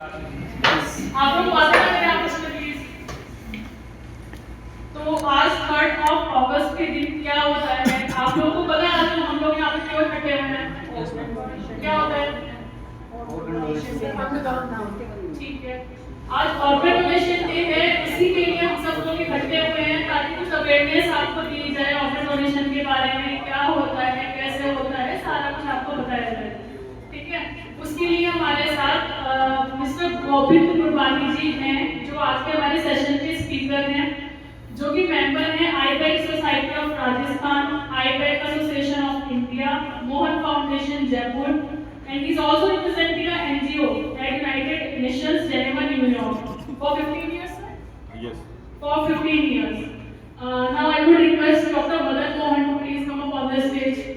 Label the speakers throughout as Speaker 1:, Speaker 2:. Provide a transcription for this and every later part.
Speaker 1: आप लोग बात कर रहे हैं आपस में प्लीज। तो आज 3 अगस्त के दिन क्या होता है आप लोगों को पता है? आज हम लोग यहाँ पे क्यों इकट्ठे हुए हैं? क्या होता है? ठीक है, आज ऑर्गन डोनेशन डे है, इसी के लिए हम सब लोग इकट्ठे हुए हैं ताकि कुछ अवेयरनेस आपको दी जाए ऑर्गन डोनेशन के बारे में, क्या होता है, कैसे होता है, सारा कुछ आपको बताया जाए। ठीक है, उसके लिए हमारे साथ मिस्टर गोविंद गुरबानी जी हैं, जो आज के हमारे सेशन के स्पीकर हैं, जो कि मेंबर हैं eye bank society of Rajasthan, eye bank association of India, Mohan foundation Jaipur, and he is also representing a NGO at United Nations Geneva, New York for 15 years.
Speaker 2: Yes.
Speaker 1: For 15 years. Now I would request Dr. Madan Mohan to please come up on the stage.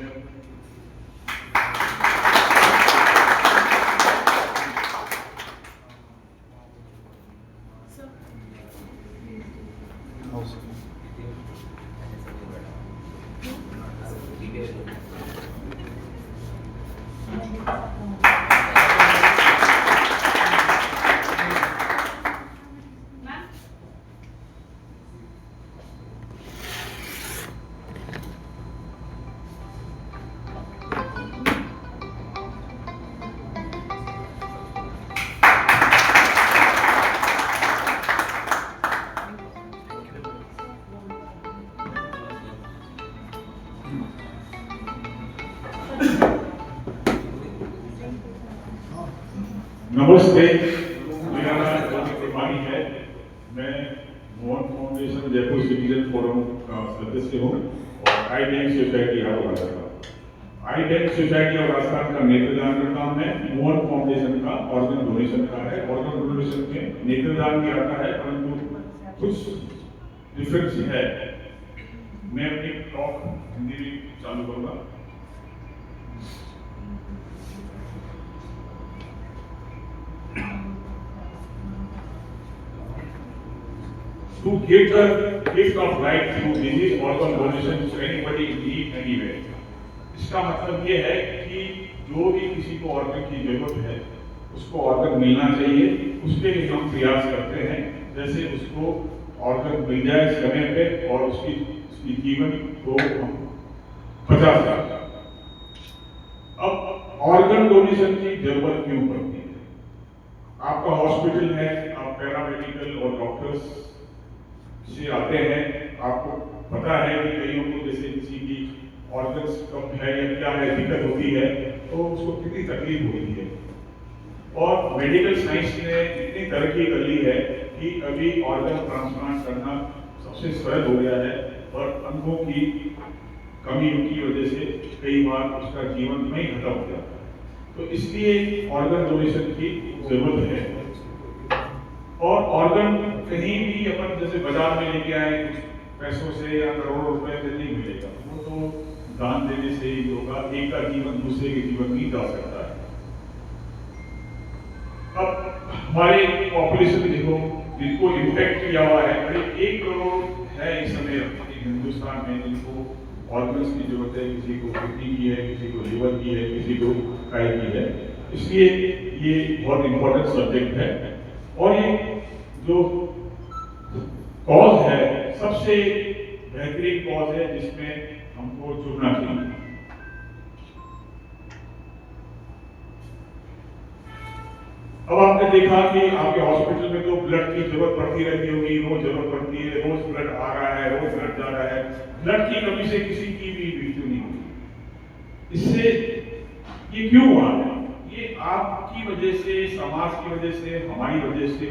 Speaker 2: नमस्ते, मेरा नाम गोविंद गुरबानी है। मैं Mohan foundation Jaipur citizen forum का सदस्य हूँ और eye bank society of Rajasthan. Eye bank society of Rajasthan का नेत्रदान का काम है, मोहन फाउंडेशन का ऑर्गन डोनेशन का है। ऑर्गन डोनेशन में नेत्रदान भी आता है, परंतु कुछ डिफरेंस है। मैं अपनी टॉक हिंदी में चालू करूँगा। To give the gift of life through disease organ donation to anybody in need anywhere. इसका मतलब ये है कि जो भी किसी को ऑर्गन की जरूरत है उसको ऑर्गन मिलना चाहिए, उसके लिए हम प्रयास करते हैं जैसे उसको ऑर्गन मिल जाए समय पे और उसकी जीवन को हम बचा सकें। अब ऑर्गन डोनेशन की जरूरत क्यों पड़ती है? आपका हॉस्पिटल है, आप पैरामेडिकल और डॉक्टर्स से आते हैं, आपको पता है कि कईयों को जैसे किसी की ऑर्गन्स कम है या क्या है, दिक्कत होती है तो उसको कितनी तकलीफ होती है। और मेडिकल साइंस ने इतनी तरक्की कर ली है कि अभी ऑर्गन ट्रांसप्लांट करना सबसे सरल हो गया है और अंगों की कमी की वजह से कई बार उसका जीवन में ही खत्म हो जाता है। तो इसलिए ऑर्गन डोनेशन की जरूरत है। और ऑर्गन कहीं भी अपन जैसे बाजार में लेके आए कुछ पैसों से या करोड़ों रुपए से नहीं मिलेगा, वो तो दान देने से ही होगा। एक का जीवन दूसरे के जीवन में जा सकता है। अब हमारे पॉपुलेशन देखो जिनको इम्पैक्ट किया हुआ है, करीब 1 करोड़ है इस समय हिंदुस्तान में जिनको ऑर्गन्स की जरूरत है। किसी को किडनी की है, किसी को लीवर की है, किसी को काई की है। इसलिए ये बहुत इंपॉर्टेंट सब्जेक्ट है। और ये जो कॉज है सबसे बेहतरीन कॉज है जिसमें हमको जुड़ना चाहिए। अब आपने देखा कि आपके हॉस्पिटल में तो ब्लड की जरूरत पड़ती रहती होगी, रोज जरूरत पड़ती है, रोज ब्लड आ रहा है, रोज ब्लड जा रहा है। ब्लड की कमी से किसी की भी मृत्यु नहीं हुई। इससे ये क्यों हुआ है? ये आपकी वजह से, समाज की वजह से, हमारी वजह से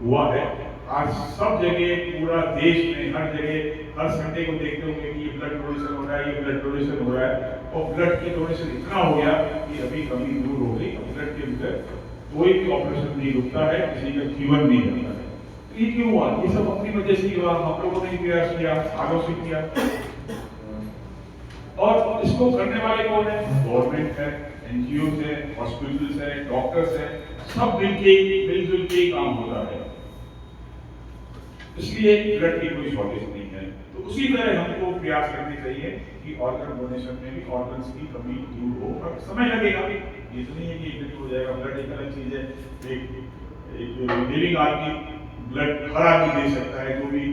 Speaker 2: हुआ है। आज सब जगह, पूरा देश में हर जगह हर संडे को देखते होंगे कि ब्लड डोनेशन हो रहा है, ये ब्लड डोनेशन हो रहा है। और ब्लड की डोनेशन इतना हो गया कि अभी कमी दूर हो गई। ब्लड के अंदर कोई भी ऑपरेशन नहीं रुकता है, किसी का जीवन नहीं रहता है। तो ये क्यों हुआ? ये सब अपनी वजह से हुआ। हम लोगों ने प्रयास किया, आगे से किया। और इसको करने वाले कौन है? गवर्नमेंट है, एनजीओ है, हॉस्पिटल्स है, डॉक्टर्स है, सब मिलजुल के काम होता है। इसलिए ब्लड की कोई शॉर्टेज नहीं है। तो उसी तरह हमको प्रयास करने चाहिए कि ऑर्गन डोनेशन में भी ऑर्गन्स की कमी दूर हो। और समय लगेगा, ये तो नहीं है कि एक दिन हो जाएगा। ब्लड एक अलग चीज है, एक एक लिविंग आदमी ब्लड हर आदमी दे सकता है, जो भी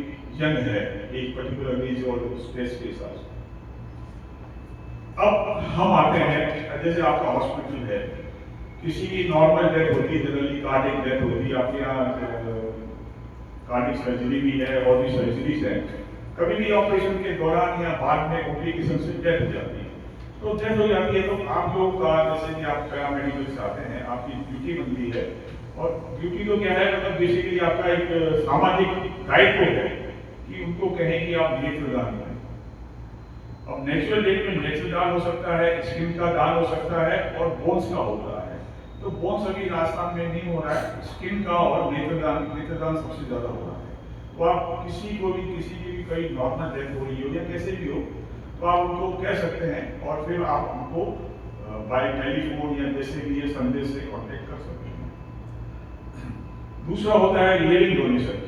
Speaker 2: यंग है एक पर्टिकुलर एज और स्ट्रेस के हिसाब से। अब हम आते हैं, जैसे आपका हॉस्पिटल है, किसी की नॉर्मल डेथ होती है, जनरली कार्डियक डेथ होती है, आपके यहाँ कार्डियक सर्जरी भी है और भी सर्जरीज है, कभी भी ऑपरेशन के दौरान या बाद में कॉम्प्लिकेशन से डेथ हो जाती है। तो डेथ हो जाती है तो आप लोग का, जैसे कि आप पैरामेडिकल से आते हैं, आपकी ड्यूटी बनती है, और ड्यूटी तो क्या है, मतलब बेसिकली आपका एक सामाजिक दायित्व है कि उनको कहें कि आप नेत्र दान करें। अब नेचुरल डेथ में नेचुरल दान हो सकता है, स्किन का दान हो सकता है और बोन्स का होता है। तो बोन्स अभी राजस्थान में नहीं हो रहा है, स्किन का और नेत्रदान सबसे ज्यादा हो रहा है। तो आप किसी को भी, किसी की भी कोई नॉर्मल डेथ हो रही हो या कैसे भी हो, तो आप उनको कह सकते हैं और फिर आप उनको बाय टेलीफोन या जैसे भी ये संदेश से कांटेक्ट कर सकते हैं। दूसरा होता है लिविंग डोनेशन।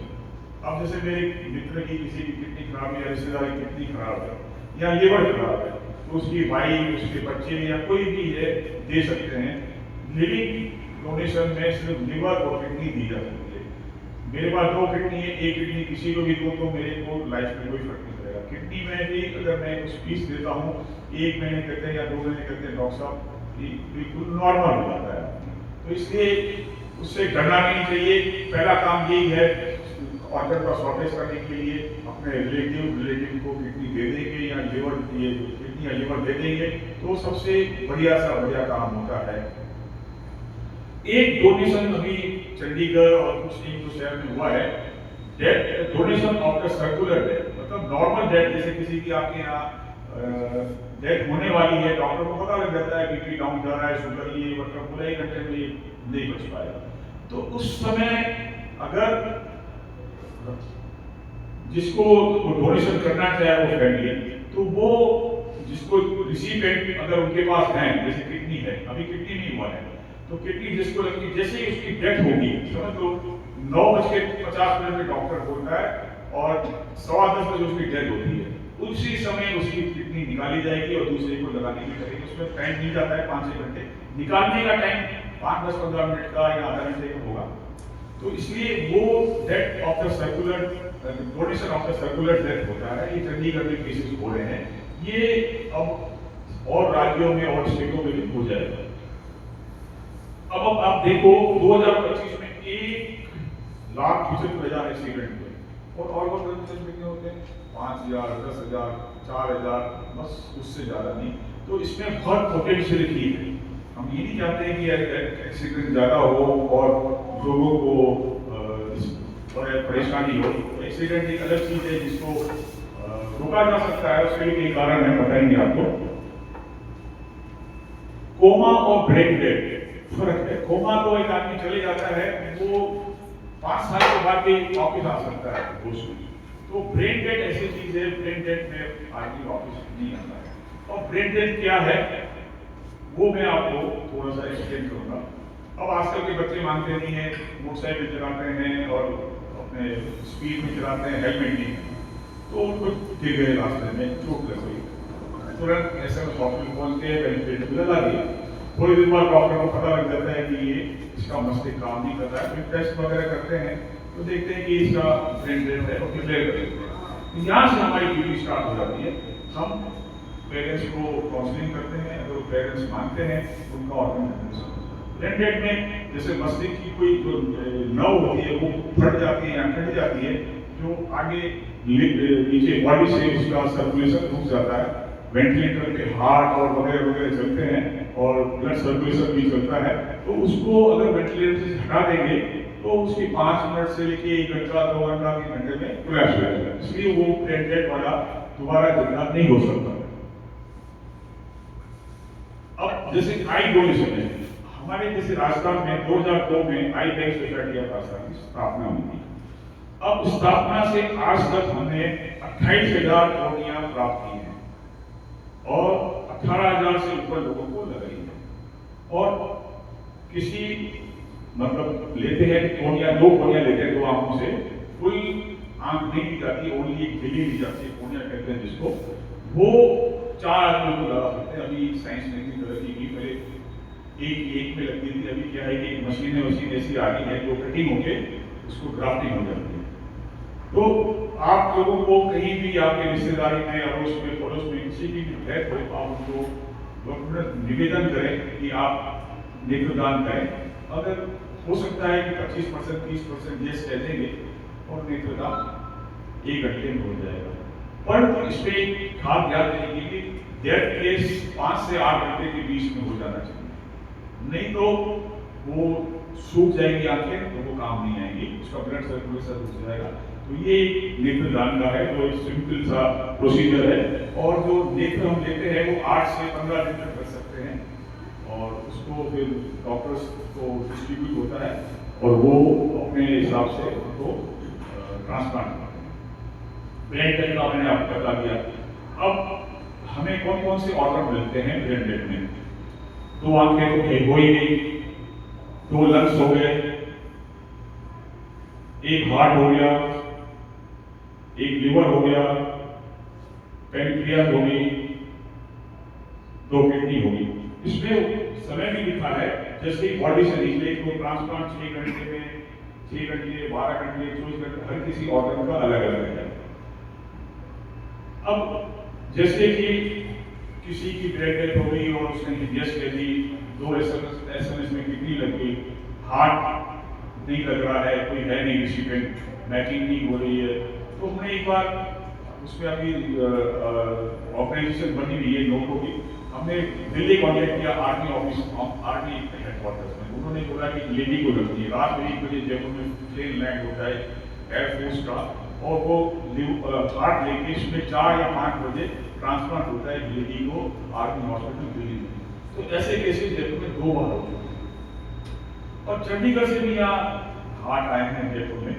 Speaker 2: अब जैसे मेरे मित्र की किसी की किडनी खराब है या रिश्तेदार की किडनी खराब है या लिवर खराब है, तो उसकी वाइफ, उसके बच्चे या कोई भी है दे सकते हैं। लिविंग डोनेशन में सिर्फ लिवर और किडनी दी जा सकती है। मेरे पास 2 किडनी है, एक किडनी किसी को भी दो तो मेरे को लाइफ में कोई फर्क नहीं पड़ेगा। किडनी में भी अगर मैं कुछ पीस देता हूँ, 1 महीने कहते हैं या 2 महीने कहते हैं डॉक्टर साहब, बिल्कुल नॉर्मल हो जाता है। तो इसलिए उससे डरना भी नहीं चाहिए। पहला काम यही है, ऑर्गन का शॉर्टेज करने के लिए अपने रिलेटिव को किडनी दे देंगे या लिवर, ये किडनी या लिवर दे देंगे, तो सबसे बढ़िया सा बढ़िया काम होता है। एक डोनेशन अभी चंडीगढ़ और कुछ एक दो शहर में हुआ है, death donation of the circular death, मतलब नॉर्मल डेथ, जैसे किसी की आपके यहाँ डेथ होने वाली है, डॉक्टर को पता लग जाता है बीपी डाउन जा रहा है, शुगर ये, मतलब पूरा 1 घंटे में ये नहीं बच पाएगा। तो उस समय अगर जिसको डोनेशन करना चाहे वो फैमिली, तो वो जिसको रिसिपिएंट अगर उनके पास है, जैसे किडनी है, अभी किडनी नहीं हुआ है, तो किडनी जिसको लगती है, जैसे ही उसकी डेथ होगी, समझ लो 9:50 में डॉक्टर बोलता है और 10:15 बजे उसकी डेथ होती है, उसी समय उसकी किडनी निकाली जाएगी और दूसरे को लगाने की करेगी। उसमें टाइम मिल जाता है 5-6 घंटे, निकालने का टाइम 5-10-15 मिनट का या आधा घंटे का होगा। तो इसलिए वो death of the circular donation of the circular death होता है। ये चंडीगढ़ में केसेस हो रहे हैं, ये अब और राज्यों में और स्टेटों में भी हो जाएगा। अब आप देखो 2025 में 1,75,000 एक्सीडेंट हुए, और ऑर्गन डोनेशन कितने होते हैं? 5,000, 10,000, 4,000, बस उससे ज्यादा नहीं। तो इसमें बहुत पोटेंशियल की है। हम ये नहीं चाहते हैं कि एक्सीडेंट ज्यादा हो और लोगों को परेशानी हो। एक्सीडेंट एक अलग चीज है जिसको रोका जा सकता है, उसके लिए कारण है, बताएंगे आपको। कोमा और ब्रेन डेड फर्क है। कोमा तो एक आदमी चले जाता है, वो 5 साल के बाद भी वापिस आ सकता है होश में। तो ब्रेन डेड ऐसी चीज है, ब्रेन डेड में आदमी वापिस नहीं आता है। और ब्रेन डेड क्या है वो मैं आपको थोड़ा सा एक्सप्लेन करूंगा। अब आजकल के बच्चे मानते नहीं है, मोटरसाइकिल चलाते हैं और अपने स्पीड में चलाते हैं, हेलमेट नहीं है, तो उनको गिर गए रास्ते में, चोट लग गई, तुरंत ऐसे हॉस्पिटल पहुंच के वेंटिलेटर पे लगा दिया। थोड़ी देर बाद डॉक्टर को पता लग जाता है कि ये इसका मस्तिष्क काम नहीं कर रहा है, फिर टेस्ट वगैरह करते हैं तो देखते हैं कि इसका ब्रेन डेड है और डिक्लेयर कर देते हैं। यहाँ से हमारी ड्यूटी स्टार्ट हो जाती है। हम पेरेंट्स को काउंसलिंग करते हैं, अगर पेरेंट्स मानते हैं उनका ऑर्गन डोनेशन। ब्रेन डेड में जैसे मस्तिष्क की कोई जो नर्व होती है वो फट जाती है या कट जाती है, जो आगे नीचे बॉडी से उसका सर्कुलेशन रुक जाता है, वेंटिलेटर पे हार्ट और वगैरह वगैरह चलते हैं और ब्लड सर्कुलेशन भी चलता है, तो उसको अगर वेंटिलेटर से हटा देंगे तो उसकी 5 मिनट से लेके 1 घंटा 2 घंटा 3 घंटे में क्रैश हो जाएगा। इसलिए वो ब्रेन डेड वाला दोबारा जिंदा नहीं हो सकता। अब जैसे आई डोनेशन है, हमारे जैसे राजस्थान में 2002 में आई बैंक सोसाइटी ऑफ राजस्थान की स्थापना हुई थी। अब स्थापना से आज तक हमने 28,000 करोड़ियां प्राप्त की हैं और 18,000 से ऊपर लोगों को लगाई है। और किसी मतलब लेते हैं कोनिया, 2 कोनिया लेते हैं 2 आंखों से, फुल आंख नहीं दी जाती, ओनली एक गिली दी जाती है, कोनिया कहते हैं जिसको, वो 4 आदमियों को लगा सकते हैं। अभी साइंस ने इतनी तरक्की की, पहले एक में लगती थी, अभी क्या है कि मशीनें ऐसी आ गई है जो कटिंग होके उसको ग्राफ्टिंग हो जाती है। तो आप लोगों को कहीं भी आपके रिश्तेदारी में, अड़ोस में, पड़ोस में किसी की भी डेथ हो, आप उनको निवेदन करें कि आप नेत्रदान करें। अगर हो सकता है कि 25% 30% यस कह देंगे और नेत्रदान 1 घंटे में हो जाएगा। पर इसमें एक खास याद रखेगी कि डेथ केस 5 से 8 घंटे के बीच में हो जाना चाहिए, नहीं तो वो सूख जाएगी आंखें, तो वो काम नहीं आएगी, उसका ब्लड सर्कुलेशन रुक जाएगा। तो ये नेत्रदान का है, जो एक सिंपल सा प्रोसीजर है। और जो नेत्र हम लेते हैं वो 8 से 15 दिन तक कर सकते हैं, और उसको फिर डॉक्टर्स को डिस्ट्रीब्यूट होता है और वो अपने हिसाब से उनको ट्रांसप्लांट करते हैं। ब्रेन डेड का मैंने आपको बता दिया। अब हमें कौन कौन से ऑर्गन मिलते हैं ब्रेन डेड में? 2 आंखें तो हो ही गई, 2 लंग्स हो गए, 1 हार्ट हो गया, 1 लिवर हो गया, पैनक्रियास हो गई, 2 किडनी हो गई। इसमें समय भी लिखा है, जैसे बॉडी से निकले तो ट्रांसप्लांट 6 घंटे में, 6 घंटे, 12 घंटे, 24 घंटे, हर किसी ऑर्गन का अलग अलग है। अब जैसे कि किसी की ब्रेन डेथ हो गई और उसने यस कह दी, 2 SMS में किडनी लग गई, हार्ट नहीं लग रहा है, कोई है नहीं किसी पे, मैचिंग नहीं हो रही है, तो हमने एक बार उसमें अभी ऑर्गेनाइजेशन बनी हुई है नोट होगी, हमने दिल्ली कॉन्टेक्ट किया आर्मी ऑफिस, आर्मी हेडक्वार्टर्स में। उन्होंने बोला कि लेडी को लगती है, रात में 1 बजे जयपुर में प्लेन लैंड होता है एयरफोर्स का, और वो हार्ट लेके सुबह 4 या 5 बजे ट्रांसप्लांट होता है लेडी को आर्मी हॉस्पिटल दिल्ली में। तो ऐसे केसेस जयपुर में 2 बार हो चुके। और चंडीगढ़ से भी यहाँ हार्ट आए हैं जयपुर में।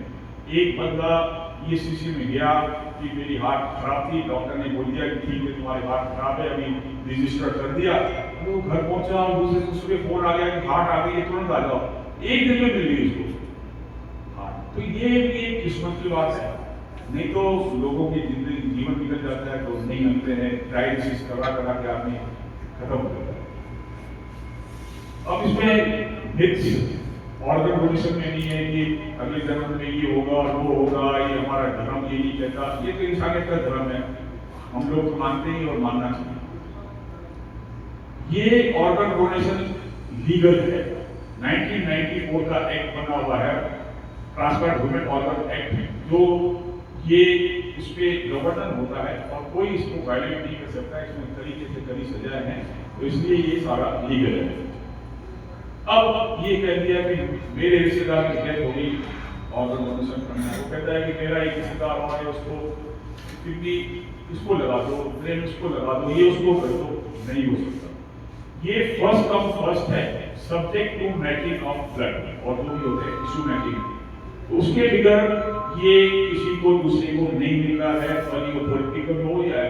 Speaker 2: एक बंदा ESCC में गया कि मेरी हार्ट खराब थी, डॉक्टर ने बोल दिया कि ठीक है तुम्हारी हार्ट खराब है, अभी रजिस्टर कर दिया। वो घर पहुंचा और दूसरे दिन सुबह फोन आ गया कि हार्ट आ गई है, तुरंत आ जाओ। 1 दिन में मिल गई उसको हार्ट। तो ये भी एक किस्मत की बात है, नहीं तो लोगों की जिंदगी जीवन निकल जाता है तो नहीं मिलते हैं, डायलिसिस करा के आदमी खत्म हो जाता है। अब इसमें मिथ्स ऑर्गन डोनेशन में नहीं है कि अगले जन्म में ये होगा वो होगा, ये हमारा धर्म ये नहीं कहता। ये तो इंसानियत का धर्म है, हम लोग तो मानते ही और मानना चाहिए। ये ऑर्गन डोनेशन लीगल है। 1994 का एक्ट बना हुआ है, ट्रांसप्लांट ह्यूमन ऑर्गन एक्ट, जो ये इस पे गवर्नर होता है और कोई इसको वायलेट नहीं कर सकता। इसमें तरीके से कड़ी सजाएं हैं, तो इसलिए ये सारा लीगल है। अब ये कह दिया कि मेरे रिश्तेदार की डेथ हो गई, ऑर्गन डोनेशन करना है। वो कहता है कि मेरा एक रिश्तेदार और है, उसको किडनी इसको लगा दो, ब्रेन उसको लगा दो, ये उसको कर दो, नहीं हो सकता। ये फर्स्ट कम फर्स्ट है, subject to matching of blood, और जो भी होते हैं टिश्यू मैचिंग, तो उसके बगैर ये किसी को दूसरे को नहीं मिल रहा है, और ये पॉलिटिकल हो या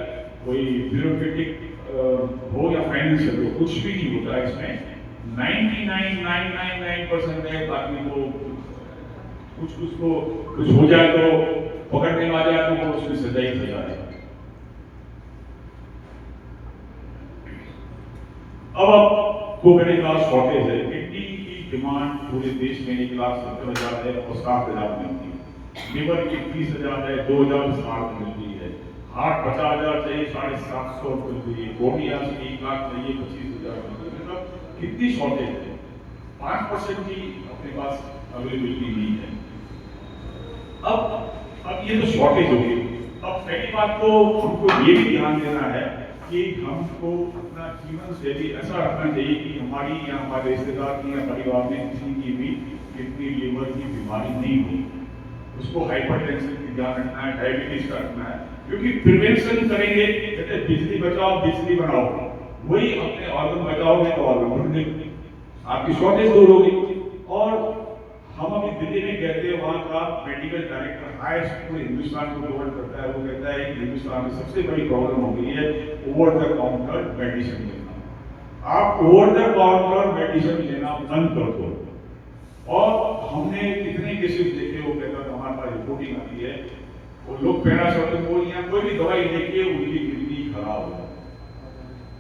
Speaker 2: कोई ब्यूरोक्रेटिक हो या फाइनेंशियल हो, कुछ भी नहीं होता है इसमें। 99.999% है, बाकी को कुछ हो जाए तो पकड़ने में आ जाए तो वो उसकी सजा ही सजा है। अब आपको मेरे पास शॉर्टेज है, किडनी की डिमांड पूरे देश में 1,70,000 है और 7,000 मिलती है, लिवर की 30,000 है, 2,060 मिलती है, हार्ट 50,000 चाहिए, 750 मिलती है, बोनिया से 1 लाख चाहिए, 25,000 मिलती है। मतलब कितनी शॉर्टेज है, 5% की अपने पास अवेलेबिलिटी नहीं है। अब ये तो शॉर्टेज हो गई। अब पहली बात तो हमको ये भी ध्यान देना है कि हमको अपना जीवन शैली ऐसा रखना चाहिए कि हमारी या हमारे रिश्तेदार की या परिवार में किसी की भी किडनी लिवर की बीमारी नहीं हो। उसको हाइपरटेंशन की ध्यान रखना है, डायबिटीज का रखना है, क्योंकि प्रिवेंशन करेंगे, कहते हैं बिजली बचाओ बिजली बनाओ, वही अपने ऑर्गन बचाओगे तो ऑर्गन बढ़ेंगे, आपकी शॉर्टेज दूर होगी। और हम अभी दिल्ली में गए थे, वहाँ का मेडिकल डायरेक्टर हाईएस्ट पूरे हिंदुस्तान को कवर करता है, वो कहता है कि हिंदुस्तान में सबसे बड़ी प्रॉब्लम हो गई है ओवर द काउंटर मेडिसिन लेना। आप ओवर द काउंटर मेडिसिन लेना बंद कर दो। और हमने कितने केसेस देखे, वो कहता था हमारे पास रिपोर्टिंग आती है, वो लोग पैरासिटामोल या कोई भी दवाई लेके उनकी किडनी खराब हो जाती है।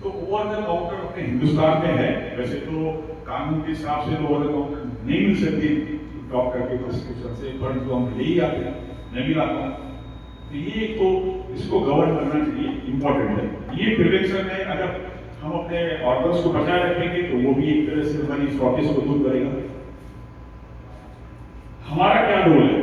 Speaker 2: तो ओवर द काउंटर अपने हिंदुस्तान में है, वैसे तो कानून के हिसाब से तो नहीं मिल सकती डॉक्टर के प्रिस्क्रिप्शन से, पर तो हम ले ही आते हैं, मैं भी लाता हूँ। तो ये तो इसको गवर्न करना चाहिए, इम्पोर्टेंट है। ये प्रिवेंशन है, अगर हम अपने ऑर्गन्स को बचाए रखेंगे तो वो भी एक तरह से हमारी शॉर्टेज को दूर करेगा। हमारा क्या रोल है,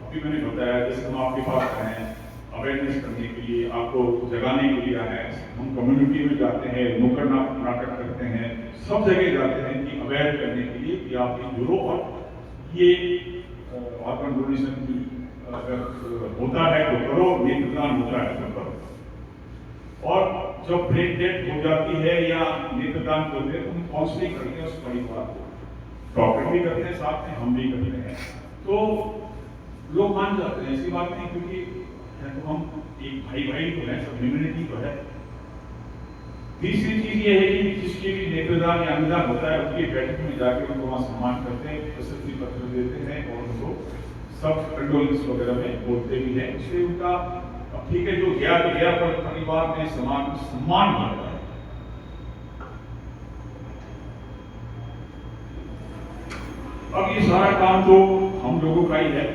Speaker 2: अभी मैंने बताया, जैसे हम आपके पास आए हैं अवेयरनेस करने के लिए, आपको जगाने के लिए आए हैं। हम कम्युनिटी में जाते हैं, नुक्कड़ नाटक करते हैं, सब जगह जाते हैं कि अवेयर करने के लिए कि आप ये जुड़ो और ये ऑर्गन डोनेशन की अगर होता है तो करो, नेत्रदान होता है तो करो। और जब ब्रेन डेथ हो जाती है या नेत्रदान होते हैं तो हम काउंसलिंग करते हैं उस परिवार को, डॉक्टर भी करते हैं साथ में, हम भी करते हैं, तो लोग मान जाते हैं। ऐसी बात नहीं, क्योंकि तो हम एक भाई तो है, सब ह्यूमैनिटी तो है। तीसरी चीज ये है कि जिसके भी नेत्रदान या अंगदान होता है उसके बैठक में जाके उनको वहाँ सम्मान करते हैं, प्रशस्ति पत्र देते हैं और उनको सब कंडोलेंस वगैरह में बोलते भी हैं। इसलिए उनका ठीक है, जो गया तो गया, पर परिवार में सम्मान बढ़ता है। अब ये सारा काम तो हम लोगों का ही है,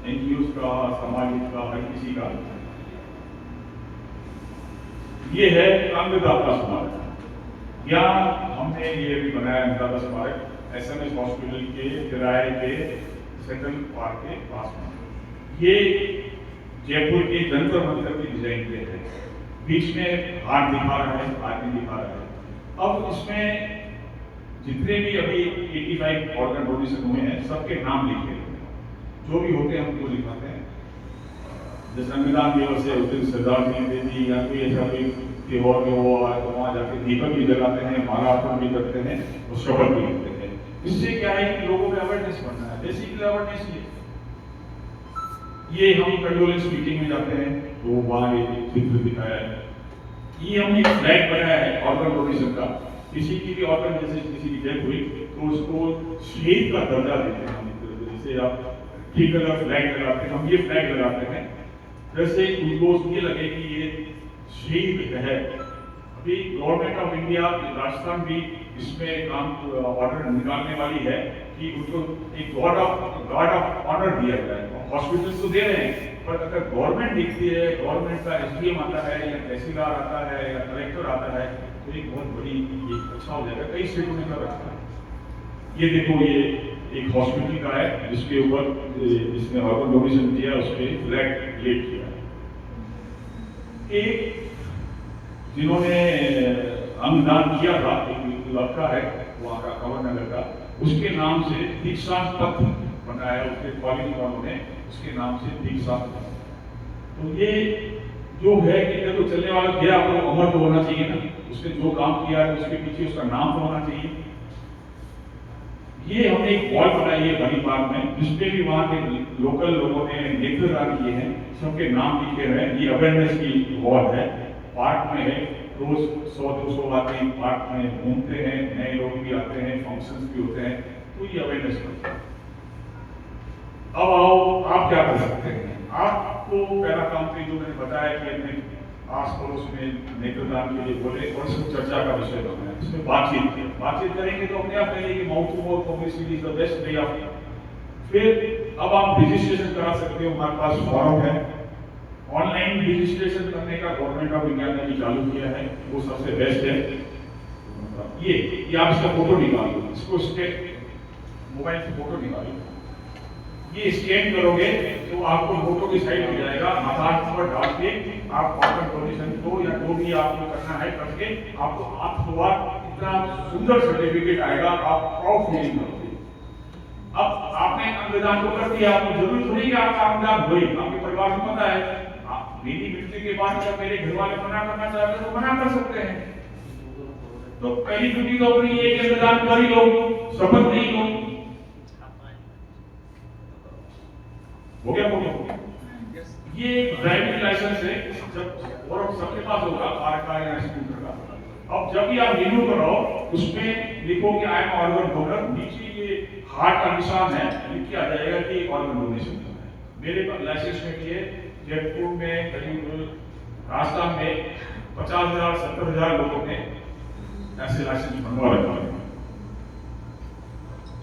Speaker 2: एनजीओ का, सामाजिक का, हर किसी का। ये है अंगदाता स्मारक। यहाँ हमने ये भी बनाया अंगदाता स्मारक एसएमएस हॉस्पिटल के किराए के सेंट्रल पार्क के पास में। ये जयपुर के जंतर मंतर की डिजाइन के है, बीच में हाथ दिखा रहा है, आदमी दिखा रहा है। अब इसमें जितने भी अभी 85 ऑर्गन डोनेशन हुए हैं सबके नाम लिखे हैं, जो भी होते हैं हमको लिखाते हैं। जैसे संविधान दिवस है उस दिन श्रद्धांजलि दे दी, या कोई ऐसा कोई त्योहार में हुआ है तो वहाँ जाके दीपक भी जलाते हैं, माला अर्पण भी करते हैं और शपथ भी करते हैं। इससे क्या है कि लोगों में अवेयरनेस बढ़ना है, बेसिकली अवेयरनेस ये हम कंडोलेंस मीटिंग में जाते हैं तो वहाँ ये चित्र दिखाया है। ये हमने एक फ्लैग बनाया है ऑर्गन डोनेशन का। किसी की भी ऑर्गन जैसे किसी की डेथ हुई तो उसको शहीद का दर्जा देते हैं। जैसे आप ठीक अगर फ्लैग लगाते हैं, हम ये फ्लैग लगाते हैं, वैसे उनको ये लगे कि ये शहीद है। अभी गवर्नमेंट ऑफ इंडिया, राजस्थान भी इसमें काम ऑर्डर निकालने वाली है कि उनको एक गार्ड ऑफ ऑनर दिया जाए। हॉस्पिटल तो दे रहे हैं, पर अगर गवर्नमेंट देखती है, गवर्नमेंट का एसडीएम आता है या तहसीलदार आता है या कलेक्टर आता है, तो एक बहुत बड़ी एक अच्छा हो जाएगा। कई स्टेटों में कर रखा है। ये देखो, ये एक हॉस्पिटल का है जिसके ऊपर जिसने ऑर्गन डोनेशन किया उसके फ्लैग लेट किया है। एक जिन्होंने अंगदान किया था, एक लड़का है वहाँ का, कंवर नगर का, उसके नाम से दीक्षांत पत्र बनाया, उसके कॉलेज वालों ने उसके नाम से दीक्षांत। तो ये जो है कि तो चलने वाला गया तो अमर तो होना चाहिए ना, उसने जो काम किया है उसके पीछे उसका नाम तो होना चाहिए। ये हमने एक वॉल बनाई है बनी पार्क में, जिसपे भी वहाँ के लोकल लोगों ने नेत्रदान किए हैं, सबके नाम लिखे हुए हैं। ये अवेयरनेस की वॉल है, पार्क में है। रोज 100-200 आदमी पार्क में घूमते हैं, नए लोग भी आते हैं, फंक्शंस भी होते हैं, तो ये अवेयरनेस करते हैं। अब आओ, आप क्या कर सकते हैं? आपको पहला काम तो जो मैंने बताया कि अपने आस पड़ोस में नेत्रदान के लिए बोले और इसमें चर्चा का विषय बनना है, इसमें बातचीत करेंगे तो अपने आप कहेंगे कि mouth to mouth publicity is the best way of. फिर अब आप रजिस्ट्रेशन करा सकते हो, हमारे पास फॉर्म है, ऑनलाइन रजिस्ट्रेशन करने का गवर्नमेंट ऑफ इंडिया ने भी चालू किया है, वो सबसे बेस्ट है। ये आप इसका फोटो निकालो, इसको मोबाइल से फोटो निकालो, ये स्कैन करोगे तो आपको फोटो की साइड हो जाएगा। आधार नंबर डाल के आप ऑर्गन डोनेशन को या जो भी आपको करना है करके आपको हाथ इतना सुंदर सर्टिफिकेट आएगा, आप प्राउड फीलिंग करोगे। अब आपने अंगदान तो कर दिया, आपको जरूरी थोड़ी कि आपका अंगदान हुई, आपके परिवार को पता है। मेरी मृत्यु के बाद जब मेरे घर वाले मना करना चाहते तो मना कर सकते हैं। तो पहली ड्यूटी तो अपनी ये अंगदान कर ही लो, शपथ नहीं लो। हो गया ये ड्राइविंग लाइसेंस है, जब और सबके पास होगा, कार का या स्कूटर का। अब जब भी आप रिन्यू कराओ उसमें लिखो कि आई एम ऑर्गन डोनर, नीचे ये हार्ट का निशान है, लिख के आ जाएगा कि ऑर्गन डोनेशन करना है। मेरे लाइसेंस में किए जयपुर में करीब राजस्थान में 50,000 70,000 लोगों ने ऐसे लाइसेंस बनवा रखा है।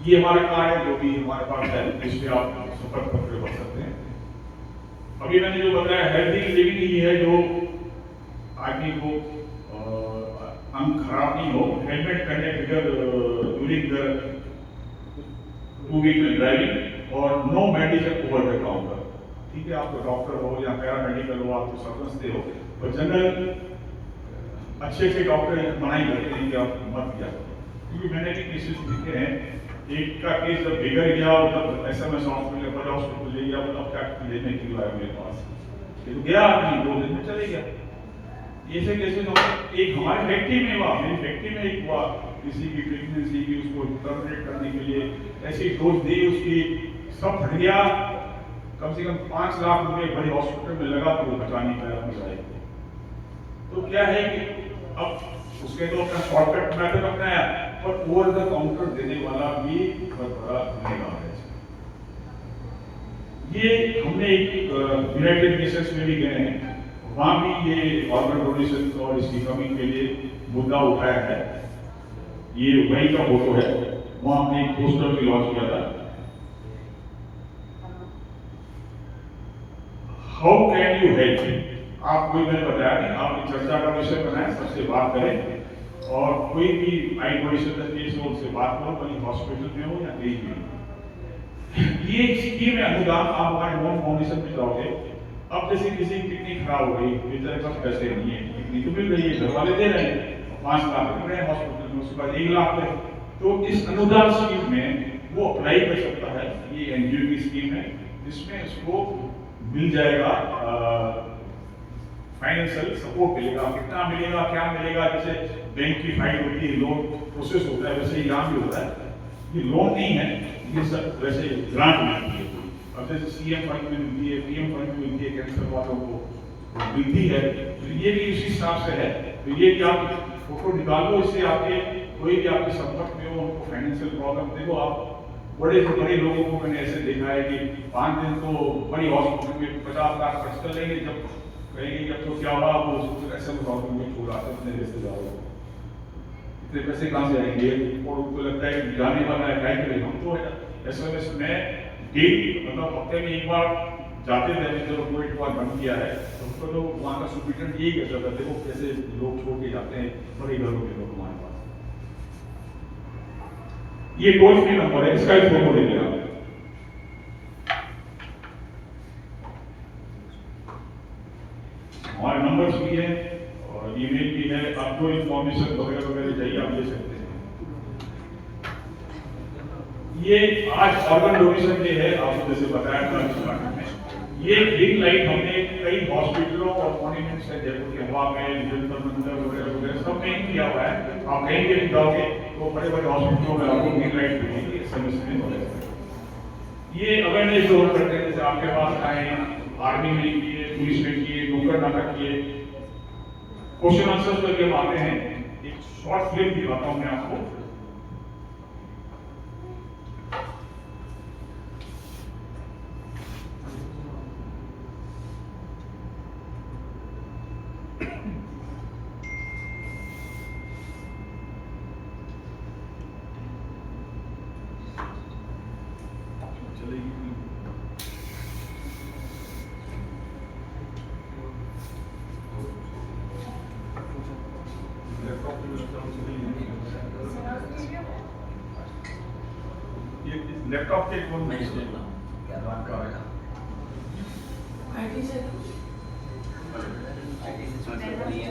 Speaker 2: ये हमारा कार्ड है, जो भी हमारे पास है, इसमें आप संपर्क पत्र भर सकते हैं। अभी मैंने जो बताया हेल्दी लिविंग ही है, जो आदमी को अंग खराब नहीं हो, हेलमेट पहने बगैर during the two wheeler driving, और no medicine over the counter. ठीक है, आप डॉक्टर हो या पैरामेडिकल हो, आप तो समझते हो, पर जनरल अच्छे डॉक्टर मना ही करते हैं कि आप मत किया, क्योंकि मैंने भी केसेस देखे हैं। एक का केस जब बिगड़ गया और तब SMS हॉस्पिटल बड़ा हॉस्पिटल ले गया, मतलब क्या लेने के लिए आया मेरे पास, ये तो गया नहीं, 2 दिन में चले गया। ऐसे केसेस एक हमारे फैक्ट्री में हुआ, मेरी फैक्ट्री में एक हुआ, किसी की प्रेगनेंसी की उसको टर्मिनेट करने के लिए ऐसी डोज दी, उसकी सब हट गया, कम से कम 5 लाख रुपए बड़े हॉस्पिटल में लगा, तो बचा नहीं पाया अपनी लाइफ। तो क्या है कि अब उसके तो अपना शॉर्टकट मेथड अपनाया, पर ओवर द काउंटर देने वाला भी बहुत बड़ा गुनहगार है। ये हमने एक यूनाइटेड नेशंस में भी गए हैं, वहां भी ये ऑर्गन डोनेशन और इसकी कमी के लिए मुद्दा उठाया है। ये वही का फोटो है, वहां हमने एक पोस्टर भी लॉन्च किया था। How can you help? आपको मैंने बताया कि आप चर्चा का विषय बनाए, सबसे बात करें, और कोई भी आई डोनेशन केस हो उनसे बात करो, कहीं हॉस्पिटल में हो या कहीं भी। ये स्कीम है अनुदान, आप हमारे होम फाउंडेशन में जाओगे, अब जैसे किसी की किडनी खराब हो गई, बेचारे पास पैसे नहीं है, किडनी तो मिल रही है, घर वाले दे रहे हैं, 5 लाख मिल रहे हैं हॉस्पिटल में, उसके बाद 1 लाख है, तो इस अनुदान स्कीम में वो अप्लाई कर सकता है। ये NGO की स्कीम है, जिसमें उसको मिल जाएगा फाइनेंशियल सपोर्ट मिलेगा। कितना मिलेगा, क्या मिलेगा, जैसे बैंक की फाइल होती है, लोन प्रोसेस होता है, वैसे ही यहाँ भी होता है। ये लोन नहीं है, ये सब वैसे ग्रांट मिलती है। अब जैसे CM फंड में मिलती है, PM फंड में मिलती है, कैंसर वालों को मिलती है, तो ये भी इसी हिसाब से है। तो ये कि आप फोटो निकाल लो, इससे आपके कोई भी आपके संपर्क में हो, उनको फाइनेंशियल प्रॉब्लम, देखो आप बड़े से बड़े लोगों को मैंने ऐसे देखा है कि 5 दिन तो बड़ी हॉस्पिटल में 50 लाख खर्च कर लेंगे, जब कहेंगे जब तो क्या हुआ, वो ऐसे हॉस्पिटल में छोड़ आते अपने रिश्तेदारों को, इतने पैसे कहाँ से आएंगे, और उनको लगता है कि जाने वाला है, क्या करें हम। तो SMS में डेली, मतलब हफ्ते में एक बार जाते थे, जो कोविड के बाद बंद किया है, तो लोग वहाँ का सुप्रिटेंडेंट यही कहता था, देखो कैसे लोग छोड़ के जाते हैं, बड़े घरों के लोग हमारे पास। ये टोल फ्री नंबर है, इसका भी फोटो ले लिया। हमारे नंबर्स भी है और ईमेल भी है, आपको इन्फॉर्मेशन वगैरह वगैरह चाहिए आप ले सकते हैं। ये आज ऑर्गन डोनेशन डे है, आपको जैसे बताया था में। ये रिंग लाइट हमने कई हॉस्पिटलों और मॉन्यूमेंट्स है, जयपुर के हवा में, जंतर मंतर वगैरह वगैरह सब में किया हुआ है। आप कहीं भी जाओगे तो बड़े बड़े हॉस्पिटलों में आपको रिंग लाइट मिलेगी SMS में वगैरह। ये अवेयरनेस जो करते हैं, जैसे आपके पास आए, आर्मी में किए, पुलिस में किए, नुक्कड़ नाटक किए, क्वेश्चन आंसर करके हम आते हैं। एक शॉर्ट फिल्म दिखाता हूं मैं आपको। लैपटॉप के कौन
Speaker 3: मैं बोलता हूँ क्या तो आपका होगा
Speaker 1: आईटी से
Speaker 3: छोड़ दिया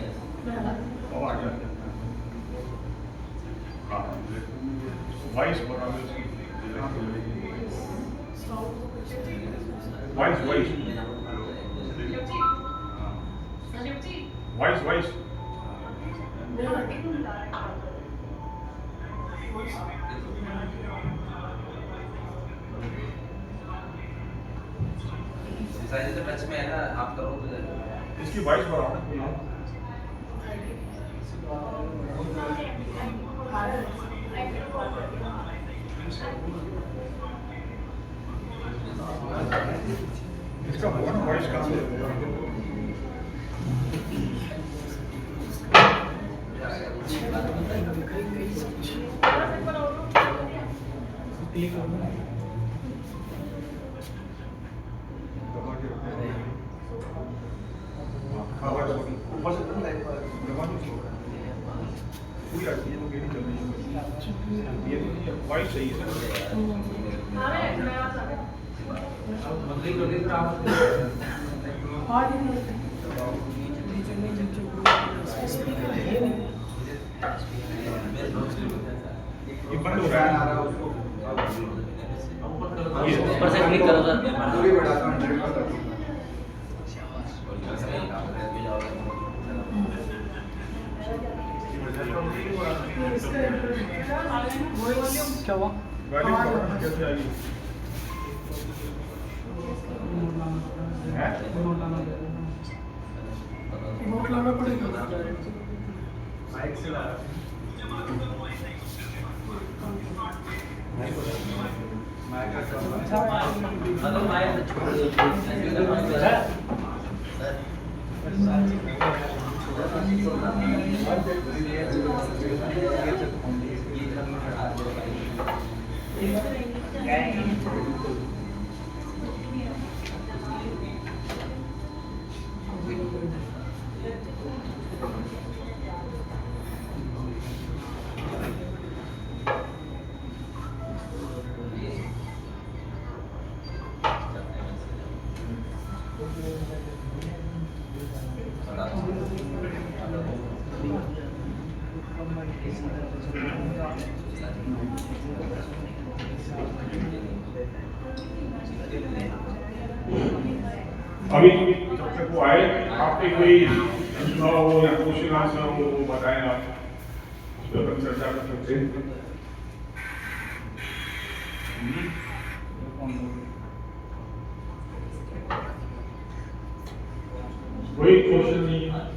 Speaker 2: और आ गया। हाँ, वॉइस बता दो इसकी। वॉइस वॉइस वॉइस वॉइस
Speaker 3: तो टच में है ना, आप करो तो
Speaker 2: इसकी वॉइस बढ़ाओ। इसका वॉइस कहाँ से ये बंद हो रहा है।
Speaker 3: ऊपर से क्लिक करो सर।
Speaker 4: क्या हुआ?
Speaker 2: कैसे आई?
Speaker 4: नोट लाना पड़ेगा।
Speaker 2: अभी जब तक वो आए आपने कोई प्रश्न हो या क्वेश्चन आंसर हो वो बताएं आप, उस पर अपन चर्चा कर सकते हैं। कोई क्वेश्चन नहीं।